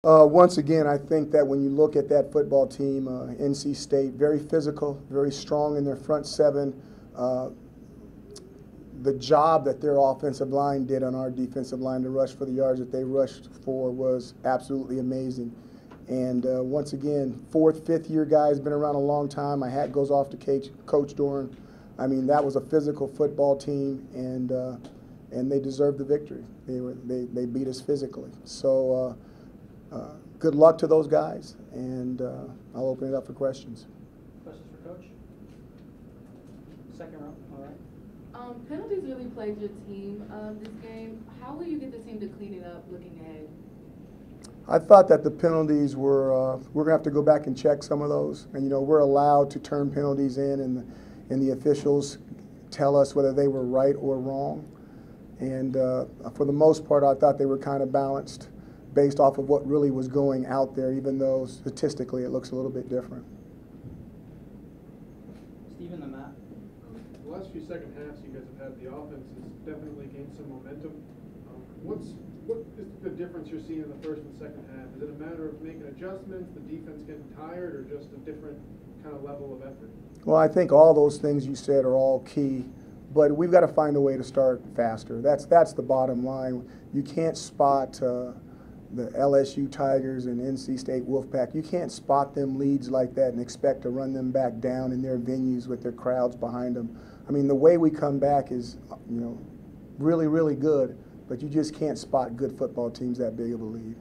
Once again, I think that when you look at that football team, NC State, very physical, very strong in their front seven. Uh, the job that their offensive line did on our defensive line to rush for the yards that they rushed for was absolutely amazing. And once again, fourth, fifth year guys, been around a long time. My hat goes off to Coach Doran. I mean, that was a physical football team, and they deserved the victory. They beat us physically. So good luck to those guys, and I'll open it up for questions. Questions for Coach? Second row, all right. Penalties really played your team this game. How will you get the team to clean it up looking ahead? I thought that the penalties were, we're going to have to go back and check some of those. And, you know, we're allowed to turn penalties in, and the officials tell us whether they were right or wrong. And for the most part, I thought they were kind of balanced based off of what really was going out there, even though statistically it looks a little bit different. Stephen, the Matt. The last few second halves you guys have had, the offense has definitely gained some momentum. What is the difference you're seeing in the first and second half? Is it a matter of making adjustments, the defense getting tired, or just a different kind of level of effort? Well, I think all those things you said are all key, but we've got to find a way to start faster. That's the bottom line. You can't spot the LSU Tigers and NC State Wolfpack. You can't spot them leads like that and expect to run them back down in their venues with their crowds behind them. I mean, the way we come back is, you know, really, really good, but you just can't spot good football teams that big of a lead.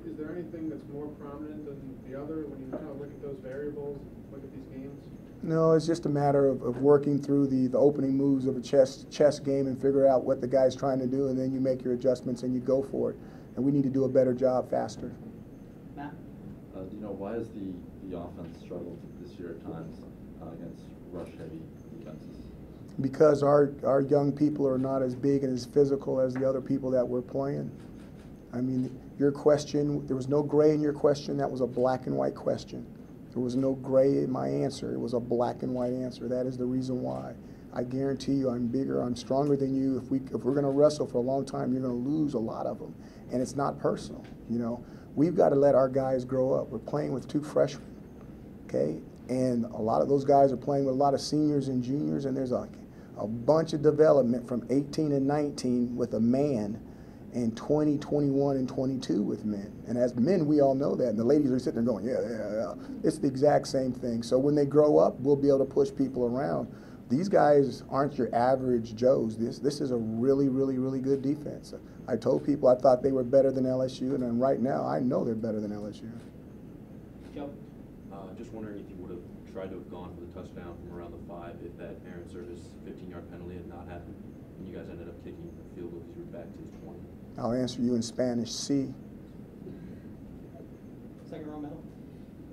Is there anything that's more prominent than the other when you kind of look at those variables, look at these games? No, it's just a matter of working through the opening moves of a chess game and figure out what the guy's trying to do, and then you make your adjustments and you go for it. And we need to do a better job faster. Matt? Do you know, why has the offense struggled this year at times against rush-heavy defenses? Because our young people are not as big and as physical as the other people that we're playing. I mean, your question, there was no gray in your question. That was a black and white question. There was no gray in my answer. It was a black and white answer. That is the reason why. I guarantee you I'm bigger, I'm stronger than you. If we're going to wrestle for a long time, you're going to lose a lot of them. And it's not personal, you know. We've got to let our guys grow up. We're playing with 2 freshmen, okay? And a lot of those guys are playing with a lot of seniors and juniors, and there's a bunch of development from 18 and 19 with a man, and 20, 21, and 22 with men. And as men, we all know that. And the ladies are sitting there going, yeah. It's the exact same thing. So when they grow up, we'll be able to push people around. These guys aren't your average Joes. This is a really, really, really good defense. I told people I thought they were better than LSU, and then right now I know they're better than LSU. Joe? Just wondering if you would have tried to have gone for the touchdown from around the 5 if that Aaron Service 15-yard penalty had not happened, and you guys ended up kicking the field goal because you were back to his 20. I'll answer you in Spanish. Sí. Second row, middle.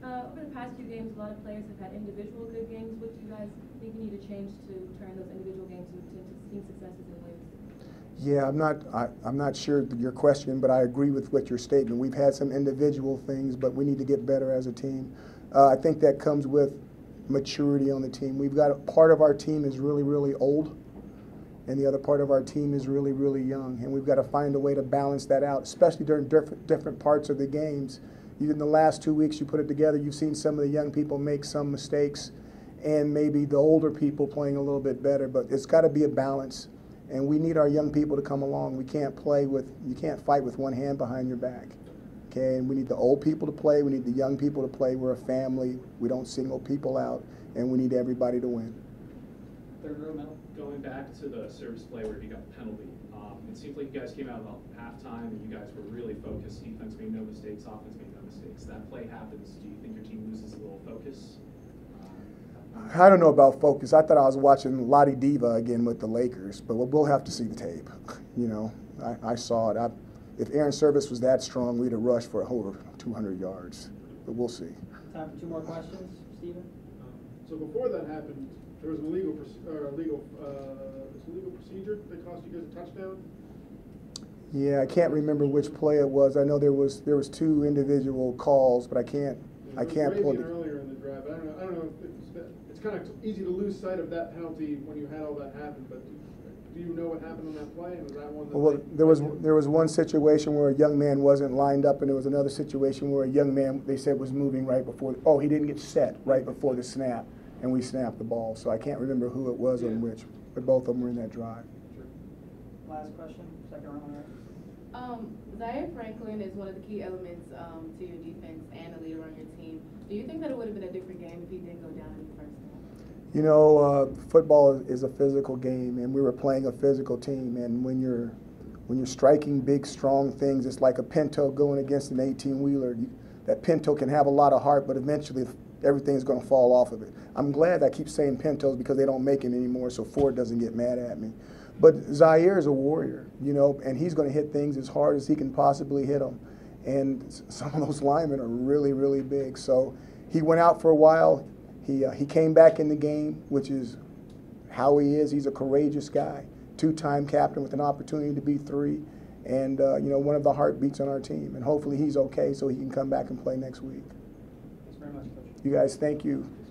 Over the past few games, a lot of players have had individual good games. What do you guys think you need to change to turn those individual games into team successes and wins? Yeah, I'm not sure your question, but I agree with what your statement. We've had some individual things, but we need to get better as a team. I think that comes with maturity on the team. We've got part of our team is really, really old, and the other part of our team is really, really young, and we've got to find a way to balance that out, especially during different parts of the games. In the last 2 weeks you put it together, you've seen some of the young people make some mistakes, and maybe the older people playing a little bit better, but it's got to be a balance. And we need our young people to come along. You can't fight with one hand behind your back. Okay, and we need the old people to play, we need the young people to play. We're a family, we don't single people out, and we need everybody to win. Third row, middle. Going back to the service play where you got the penalty, it seems like you guys came out about halftime and you guys were really focused. Defense made no mistakes, offense made no mistakes. That play happens. Do you think your team loses a little focus? I don't know about focus. I thought I was watching Lottie Diva again with the Lakers, but we'll have to see the tape. You know, I saw it. If Aaron Service was that strong, we'd have rushed for over 200 yards. But we'll see. Time for 2 more questions. Stephen? So before that happened, there was a legal procedure that cost you guys a touchdown? Yeah, I can't remember which play it was. I know there was 2 individual calls, but I can't pull it. Earlier in the drive. I don't know if it's kind of easy to lose sight of that penalty when you had all that happen, but do you know what happened on that play, and was that one that? Well, there was one situation where a young man wasn't lined up, and there was another situation where a young man, they said, was moving right before, oh, he didn't get set right before the snap, and we snapped the ball. So I can't remember who it was on which, but both of them were in that drive. Sure. Last question, second row on the right. Zaire Franklin is one of the key elements to your defense and a leader on your team. Do you think that it would have been a different game if he didn't go down in the first half? You know, football is a physical game, and we were playing a physical team. And when you're striking big, strong things, it's like a Pinto going against an 18-wheeler. That Pinto can have a lot of heart, but eventually everything's going to fall off of it. I'm glad I keep saying Pintos because they don't make them anymore, so Ford doesn't get mad at me. But Zaire is a warrior, you know, and he's going to hit things as hard as he can possibly hit them. And some of those linemen are really, really big. So he went out for a while. He came back in the game, which is how he is. He's a courageous guy, two-time captain with an opportunity to be 3, and you know, one of the heartbeats on our team. And hopefully he's okay so he can come back and play next week. Thanks very much, Coach. You guys, thank you.